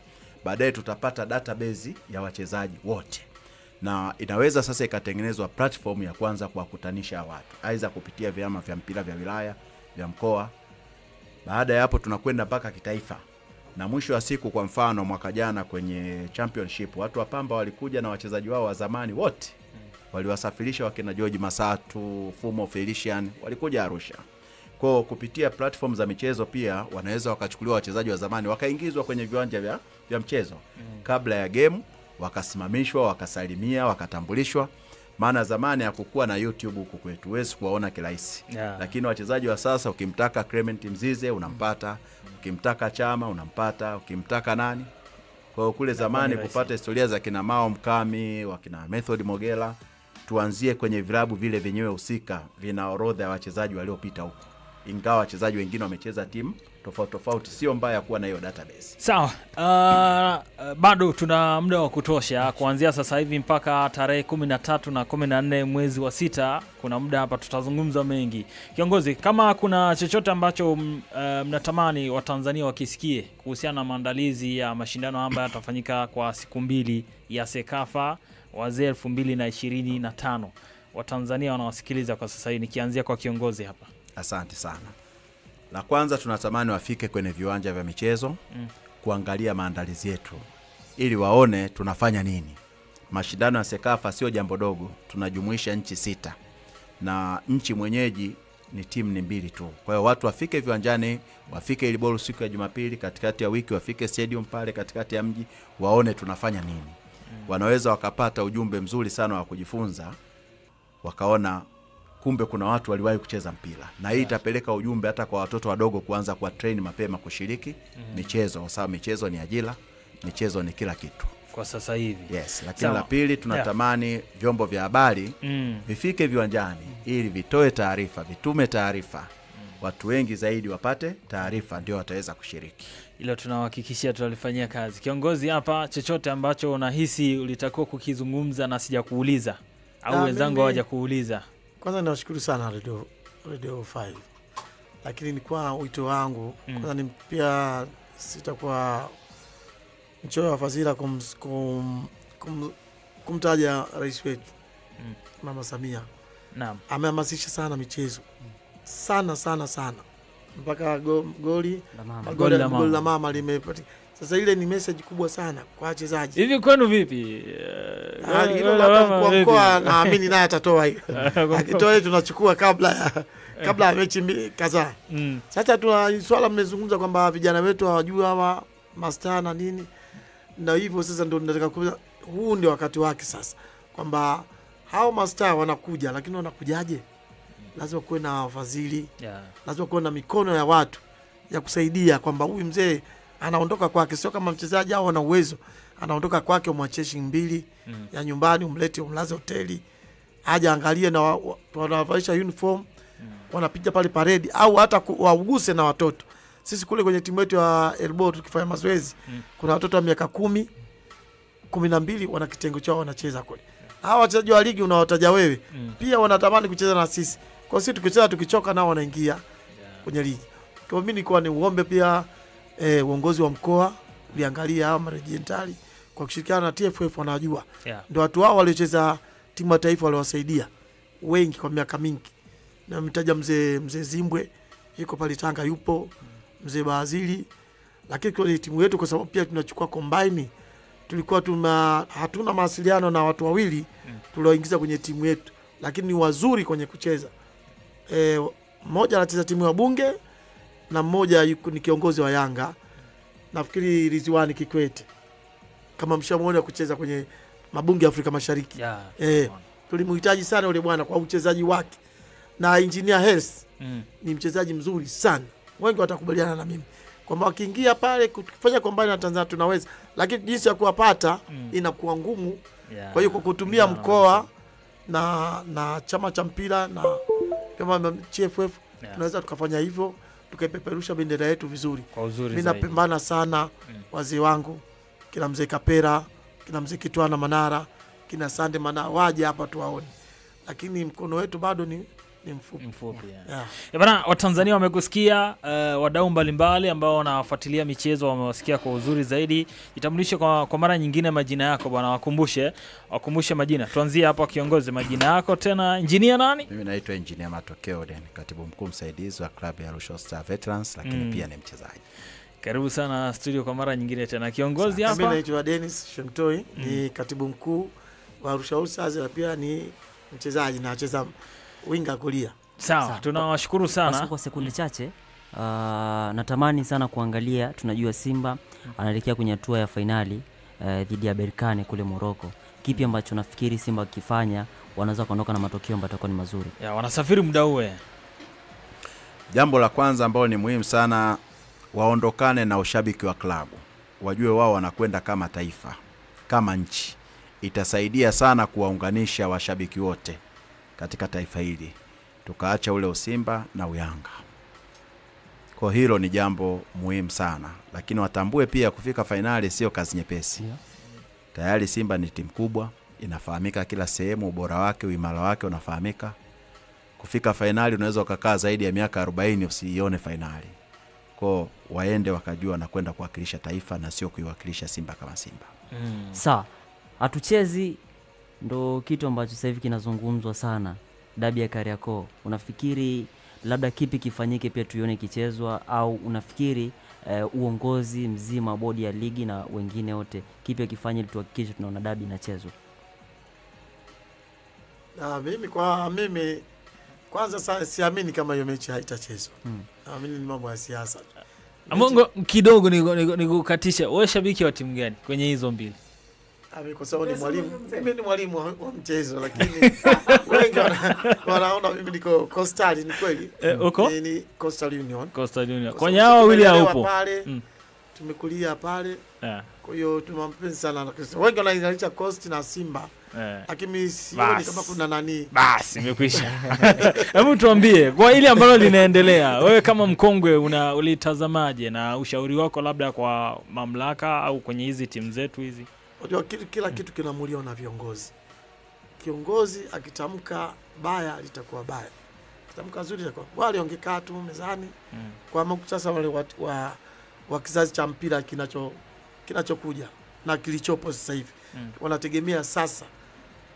Baadaye tutapata database ya wachezaji wote. Na inaweza sasa ikatengenezwa platform ya kwanza kuwakutanisha watu, aidha kupitia vyama vya mpira vya wilaya, vya mkoa. Baada ya hapo tunakwenda mpaka kitaifa. Na mwisho wa siku, kwa mfano mwaka jana kwenye championship, watu wa Pamba walikuja na wachezaji wao wa zamani wote. Waliwasafirisha wakina George Masatu, Fumo Felician, walikuja Arusha. Kwa kupitia platform za michezo pia wanaweza wakachukuliwa wachezaji wa zamani wakaingizwa kwenye viwanja vya mchezo. Kabla ya game wakasimamishwa, wakasalimia, wakatambulishwa. Maana zamani hakukuwa na YouTube huku kwetu, huwezi kuwaona kirahisi. Lakini wachezaji wa sasa, ukimtaka Clement Mzize unampata, ukimtaka Chama unampata, ukimtaka nani. Kwa kule zamani kupata historia za kina Mao Mkami, wakina Method Mogela, tuanzie kwenye vilabu vile vyenyewe husika vina orodha ya wachezaji waliopita huko. Ingawa wachezaji wengine wamecheza timu tofauti, sio mbaya kuwa na hiyo database. Sawa. Bado tuna muda wa kutosha kuanzia sasa hivi mpaka tarehe 13 na 14 mwezi wa 6. Kuna muda hapa tutazungumza mengi. Kiongozi, kama kuna chochote ambacho mnatamani Watanzania wakisikie kuhusiana na maandalizi ya mashindano ambayo yatafanyika kwa siku 2 ya Sekafa wazee 2025, Watanzania wanawasikiliza kwa sasa hivi, nikianzia kwa kiongozi hapa. Asante sana. La kwanza, tunatamani wafike kwenye viwanja vya michezo kuangalia maandalizi yetu ili waone tunafanya nini. Mashindano ya Sekafa sio jambo dogo, tunajumuisha nchi 6 na nchi mwenyeji ni timu 2 tu. Kwa hiyo watu wafike viwanjani, wafike Ilibolu siku ya Jumapili katikati ya wiki, wafike stadium pale katikati ya mji, waone tunafanya nini. Wanaweza wakapata ujumbe mzuri sana wa kujifunza, wakaona kumbe kuna watu waliwahi kucheza mpira. Na hii itapeleka ujumbe hata kwa watoto wadogo kuanza kwa train mapema kushiriki michezo, kwa sababu michezo ni ajira, michezo ni kila kitu kwa sasa hivi. Yes, lakini la pili tunatamani vyombo vya habari vifike viwanjani ili vitoe taarifa, vitume taarifa. Watu wengi zaidi wapate taarifa, ndio wataweza kushiriki. Ilo tunahakikishia tutalifanyia kazi. Kiongozi hapa, chochote ambacho unahisi ulitakiwa kukizungumza na sijakuuliza au wenzangu hawaja kuuliza? Kwanza ninashukuru sana Radio 5. Lakini ni kwa wito wangu, kwanza ni pia sitakuwa mchoyo wa fadhila kumtaja rais wetu Mama Samia. Naam. Amehamasisha sana michezo. Sana. Mpaka goli la mama limepatikana. Sasa ile ni message kubwa sana kwa wachezaji. Hivi kwenu vipi? Hilo kwa mkoa naamini naye atatoa hiyo. Akitoa tunachukua kabla ya mechi kadhaa. Sasa tuna swala mmezungumza kwamba vijana wetu hawajui hawa mastaa na nini. Na hivyo sasa ndio nataka kuona huu ndio wakati wake sasa. Kwamba hao mastaa wanakuja, lakini wanakujaje? Lazima kuwe na wafadhili. Lazima kuwe na mikono ya watu ya kusaidia kwamba huyu mzee anaondoka kwake, sio kama mchezaji au ana uwezo, anaondoka kwake umwachie shilingi 2 ya nyumbani, umlete umlaze hoteli, aje angalie na wanavalisha uniform, wanapiga pale parade au hata wauguse na watoto. Sisi kule kwenye timu yetu ya Elbow tukifanya mazoezi, kuna watoto wa miaka 10, 12 wana kitengo chao wanacheza kule. Hao wachezaji wa ligi unawataja wewe, pia wanatamani kucheza na sisi. Kwa sisi tukicheza tukichoka nao wanaingia kwenye ligi. Kwa mimi nilikuwa ni uombe pia uongozi wa mkoa liangalia hao marejentali kwa kushirikiana na TFF, wanajua. Ndio watu wao waliocheza timu ya taifa waliwasaidia wengi kwa miaka mingi. Na mtaja mzee Zimbwe yuko pale Tanga, yupo mzee Bazili. Lakini kwa timu yetu, kwa sababu pia tunachukua combine, tulikuwa hatuna mawasiliano na watu wawili tulioingiza kwenye timu yetu, lakini ni wazuri kwenye kucheza. Mmoja anacheza timu ya Bunge na mmoja ni kiongozi wa Yanga. Nafikiri Rizwani Kikwete, kama mshamuona kucheza kwenye mabunge ya Afrika Mashariki. Tulimhitaji sana yule bwana kwa uchezaji wake. Na Engineer Hersi ni mchezaji mzuri sana. Wengi watakubaliana na mimi kwamba wakiingia pale kufanya kombani na Tanzania tunaweza, lakini jinsi ya kuwapata inakuwa ngumu. Kwa hiyo kwa kutumia mkoa na chama cha mpira na kama TFF tunaweza tukafanya hivyo, tukaipeperusha bendera yetu vizuri. Mimi napambana sana wazee wangu, kila mzee Kapera, kila mzee Kitwana Manara, kina Sande Manara waje hapa tuwaone. Lakini mkono wetu bado ni mfupi. Bana, Watanzania wamekusikia, wadau mbalimbali ambao wanafuatilia michezo wamewasikia kwa uzuri zaidi. Itambulishe kwa mara nyingine majina yako bwana, wakumbushe majina. Tuanzie hapa kiongozi, majina yako tena. Engineer nani? Mimi naitwa Engineer Matokeo Den, katibu mkuu msaidizi wa klabu ya Arusha Star Veterans, lakini pia ni mchezaji. Karibu sana studio kwa mara nyingine tena. Kiongozi Mimi hapa. naitwa Dennis Shemtoi, ni katibu mkuu wa Arusha All Stars, na pia ni mchezaji na nacheza winga kulia. Sawa, tunawashukuru sana. Basi kwa sekunde chache natamani sana kuangalia, tunajua Simba anaelekea kwenye hatua ya finali dhidi ya Berkane kule Morocco. Kipi ambacho nafikiri Simba wakifanya wanaweza kuondoka na matokeo ambayo yatakuwa ni mazuri? Ya, wanasafiri muda huu. Jambo la kwanza ambalo ni muhimu sana, waondokane na ushabiki wa klabu. Wajue wao wanakwenda kama taifa, kama nchi. Itasaidia sana kuwaunganisha washabiki wote katika taifa hili. Tukaacha ule usimba na uyanga. Kwa hilo ni jambo muhimu sana. Lakini watambue pia kufika finali sio kazi nyepesi. Tayari Simba ni timu kubwa, inafahamika kila sehemu, ubora wake, uimara wake unafahamika. Kufika finali unaweza ukakaa zaidi ya miaka 40 usiione finali. Kwa waende wakajua na kwenda kuwakilisha taifa na sio kuiwakilisha Simba kama Simba. Sawa. Hatuchezi ndo kitu ambacho sasa hivi kinazungumzwa sana. Dabi ya Kariakoo. Unafikiri labda kipi kifanyike pia tuione kichezwa, au unafikiri uongozi mzima, bodi ya ligi na wengine wote, kipi kifanye ili tuhakikishe tunaona dabi inachezwa? Na mimi kwanza siamini kama hiyo mechi haitachezwa. Naamini ni mambo ya siasa. Amongo kidogo nikukatisha. Wewe shabiki wa timu gani kwenye hizo mbili? Kwa sababu ni mwalimu. Mimi ni mwalimu wa mchezo, lakini wengi wanaona mimi niko Coastal. Ni kweli? Uko? Ni Coastal Union. Coastal Union. Kwa hao wawili haupo. Tumekulia pale. Kwa hiyo tumampenzi sana na Coastal. Wengi wanaangalia Coast na Simba. Lakini sioni kama kuna nani. Basi imekwisha. Hebu tuambie kwa ile ambalo linaendelea. Wewe kama mkongwe ulitazamaje, na ushauri wako labda kwa mamlaka au kwenye hizi timu zetu hizi? Unajua kila kitu kinaamuliwa na viongozi. Kiongozi akitamka baya litakuwa baya. Akitamka zuri litakuwa. Wale wangekaa tu mezani. Kwa sasa wale wa kizazi cha mpira kinachokuja na kilichopo sasa hivi. Wanategemea sasa.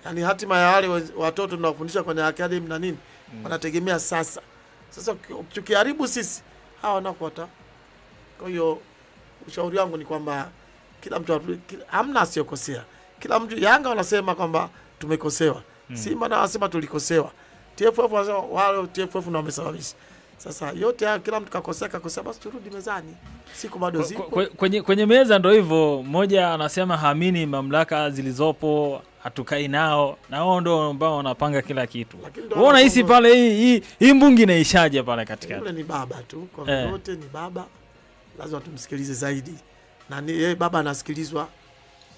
Yaani hatima ya wale watoto tunawafundisha kwenye academy na nini, wanategemea sasa. Sasa tukiharibu sisi, hawa wanakuata. Kwa hiyo ushauri wangu ni kwamba kila mtu hamna asiyokosea. Kila mtu, Yanga wanasema kwamba tumekosewa. Simba na wanasema tulikosewa. TFF wanasema wale TFF ndio wamesababisha. Sasa yote haya kila mtu kakosea, basi turudi mezani. Siku bado zipo. Kwenye meza ndio hivyo. Mmoja anasema haamini mamlaka zilizopo, hatukai nao, na wao ndio ambao wanapanga kila kitu. Wewe unahisi pale hii mbungi inaishaje pale katikati? Yule ni baba tu, kwa wote ni baba. Lazima tumsikilize zaidi. Na yeye baba anasikilizwa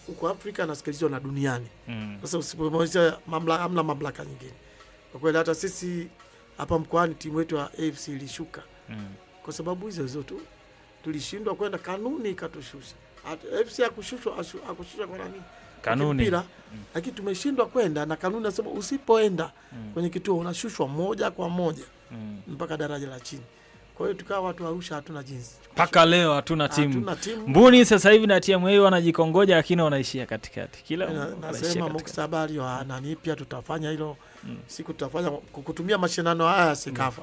huko Afrika, anasikilizwa na duniani. Sasa usipomwonyesha mamlaka, hamna mamlaka nyingine. Kwa kweli hata sisi hapa mkoani timu yetu ya AFC ilishuka. Kwa sababu hizo tu tulishindwa kwenda, kanuni ikatushusha. AFC akushushwa kwa nani? Kanuni. Lakini tumeshindwa kwenda, na kanuni nasema usipoenda kwenye kituo unashushwa moja kwa moja mpaka daraja la chini. Kwa hiyo tukawa watu wa Arusha hatuna jinsi. Paka leo hatuna timu. Mbuni sasa hivi na timu hiyo wanajikongoja, lakini wanaishia katikati. Kila nasema muktabari wa nani pia tutafanya hilo. Siku tutafanya kukutumia mashindano haya ya Sekafa.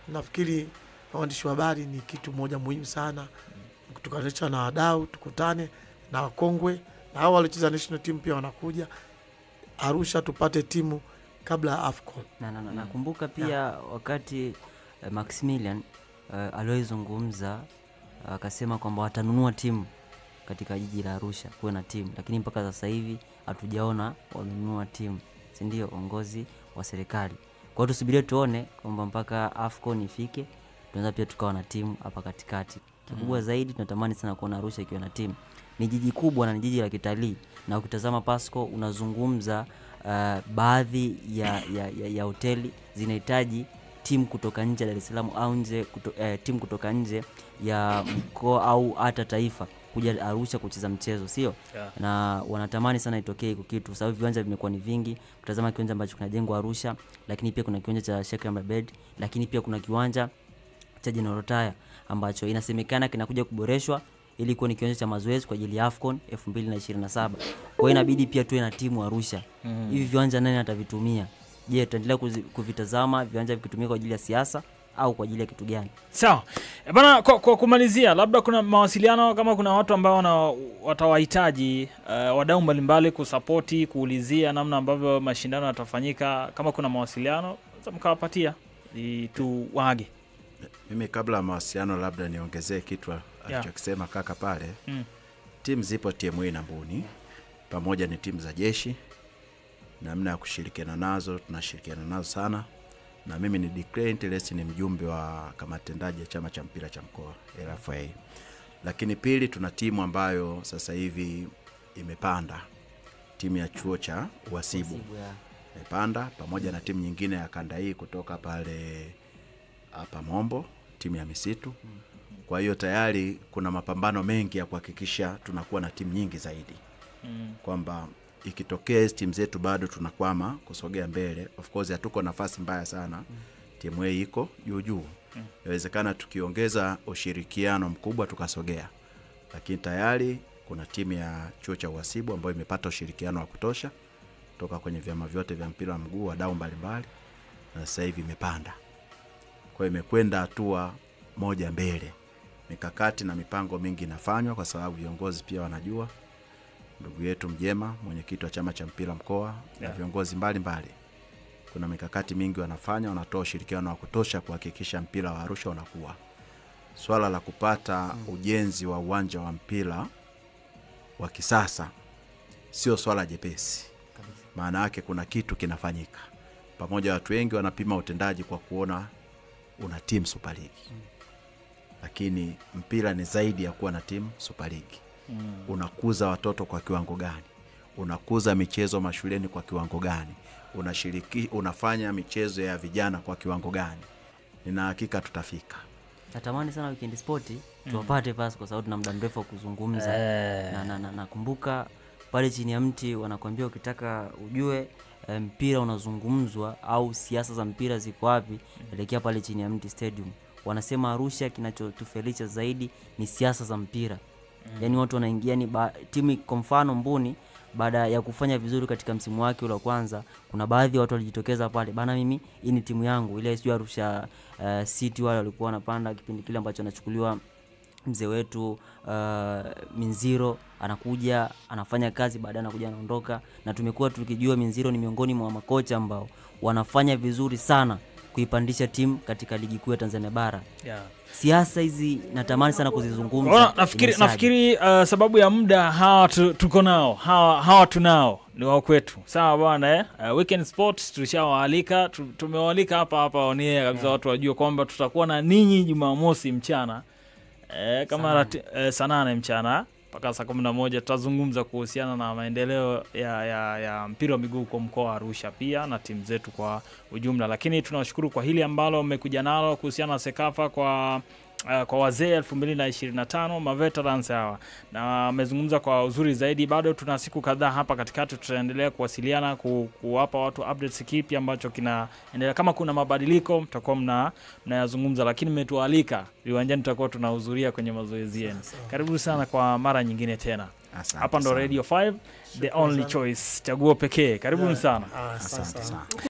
Nafikiri waandishi wa habari ni kitu moja muhimu sana. Tukutane na wadau, tukutane na wakongwe, na hao walicheza national team pia wanakuja Arusha tupate timu kabla ya AFCON. Nakumbuka pia wakati Maximilian aliozungumza akasema kwamba watanunua timu katika jiji la Arusha, kuwe na timu, lakini mpaka sasa hivi hatujaona wanunua timu, si ndio uongozi wa serikali. Kwa hiyo tusubirie tuone kwamba mpaka AFCON ifike tunaweza pia tukawa na timu hapa katikati. Kikubwa zaidi tunatamani sana kuona Arusha ikiwa na timu. Ni jiji kubwa na ni jiji la kitalii, na ukitazama Pasco unazungumza baadhi ya hoteli zinahitaji timu kutoka nje ya Dar es Salaam au timu kutoka nje ya mkoa au hata taifa kuja Arusha kucheza mchezo, sio? Na wanatamani sana itokee iko kitu, sababu viwanja vimekuwa ni vingi. Kutazama kiwanja ambacho kinajengwa Arusha, lakini pia kuna kiwanja cha Sheikh Amri Abeid, lakini pia kuna kiwanja cha General Taya ambacho inasemekana kinakuja kuboreshwa ili kuwa ni kiwanja cha mazoezi kwa ajili ya AFCON 2027. Kwa hiyo inabidi pia tuwe na timu Arusha. Hivi viwanja nani atavitumia? Je, tutaendelea kuvitazama viwanja vikitumika kwa ajili ya siasa au kwa ajili ya kitu gani. Sawa. Bana, kwa kumalizia, labda kuna mawasiliano kama kuna watu ambao watawahitaji wadau mbalimbali kusupporti, kuulizia namna ambavyo mashindano yatafanyika, kama kuna mawasiliano mkawapatia tu wage. Mimi kabla ya mawasiliano labda niongezee kitu alichokisema kaka pale. Timu zipo TMA na Mbuni pamoja ni timu za jeshi, namna ya kushirikiana nazo tunashirikiana nazo sana, na mimi ni declare interest, ni mjumbe wa kamati tendaji ya chama cha mpira cha mkoa RFA. Lakini pili, tuna timu ambayo sasa hivi imepanda, timu ya chuo cha uhasibu imepanda pamoja na timu nyingine ya kanda hii kutoka pale hapa Mombo, timu ya misitu. Kwa hiyo tayari kuna mapambano mengi ya kuhakikisha tunakuwa na timu nyingi zaidi. Kwamba ikitokea hizo timu zetu bado tunakwama kusogea mbele, of course hatuko nafasi mbaya sana. Timu hii iko juu. Inawezekana tukiongeza ushirikiano mkubwa tukasogea. Lakini tayari kuna timu ya chuo cha uhasibu ambayo imepata ushirikiano wa kutosha kutoka kwenye vyama vyote vya mpira wa mguu, wadau mbalimbali, na sasa hivi imepanda. Kwa hiyo imekwenda hatua moja mbele. Mikakati na mipango mingi inafanywa kwa sababu viongozi pia wanajua. Ndugu yetu Mjema, mwenyekiti wa chama cha mpira mkoa, na viongozi mbalimbali, kuna mikakati mingi wanafanya, wanatoa ushirikiano wa kutosha kuhakikisha mpira wa Arusha unakuwa. Swala la kupata ujenzi wa uwanja wa mpira wa kisasa sio swala jepesi. Maana yake kuna kitu kinafanyika. Pamoja watu wengi wanapima utendaji kwa kuona una team Super League. Lakini mpira ni zaidi ya kuwa na team Super League. Unakuza watoto kwa kiwango gani? Unakuza michezo mashuleni kwa kiwango gani? Unafanya michezo ya vijana kwa kiwango gani? Nina hakika tutafika. Natamani sana Weekend Sport tuwapate pasi kwa sababu tuna muda mrefu wa kuzungumza. Nakumbuka pale chini ya mti wanakuambia ukitaka ujue mpira unazungumzwa au siasa za mpira ziko wapi, elekea pale chini ya mti stadium. Wanasema Arusha kinachotufelisha zaidi ni siasa za mpira. Yaani watu wanaingia ni timu kwa mfano Mbuni baada ya kufanya vizuri katika msimu wake ule wa kwanza, kuna baadhi ya watu walijitokeza pale, bana mimi hii ni timu yangu. Ile sio Arusha City wale walikuwa wanapanda kipindi kile ambacho anachukuliwa mzee wetu Minziro, anakuja anafanya kazi, baadaye anakuja anaondoka, na tumekuwa tukijua Minziro ni miongoni mwa makocha ambao wanafanya vizuri sana kuipandisha timu katika ligi kuu ya Tanzania bara. Siasa hizi natamani sana kuzizungumza. Nafikiri sababu ya muda hawa tuko nao, hawa tunao ni wao kwetu. Sawa bwana Weekend Sports tulishawaalika, tumewaalika hapa onie kabisa, watu wajue kwamba tutakuwa na ninyi Jumamosi mchana kama saa 8 mchana mpaka saa 11 tutazungumza kuhusiana na maendeleo ya mpira wa miguu kwa mkoa wa Arusha pia na timu zetu kwa ujumla. Lakini tunawashukuru kwa hili ambalo mmekuja nalo kuhusiana na Sekafa kwa wazee 2025 maveterans hawa, na amezungumza kwa uzuri zaidi. Bado tuna siku kadhaa hapa katikati, tutaendelea kuwasiliana kuwapa watu updates kipi ambacho kinaendelea. Kama kuna mabadiliko mtakuwa mnayazungumza, lakini mmetualika viwanjani, tutakuwa tunahudhuria kwenye mazoezi yenu. Karibu sana kwa mara nyingine tena. Hapa ndo Radio 5, the only choice, chaguo pekee. Karibu sana. Asante sana.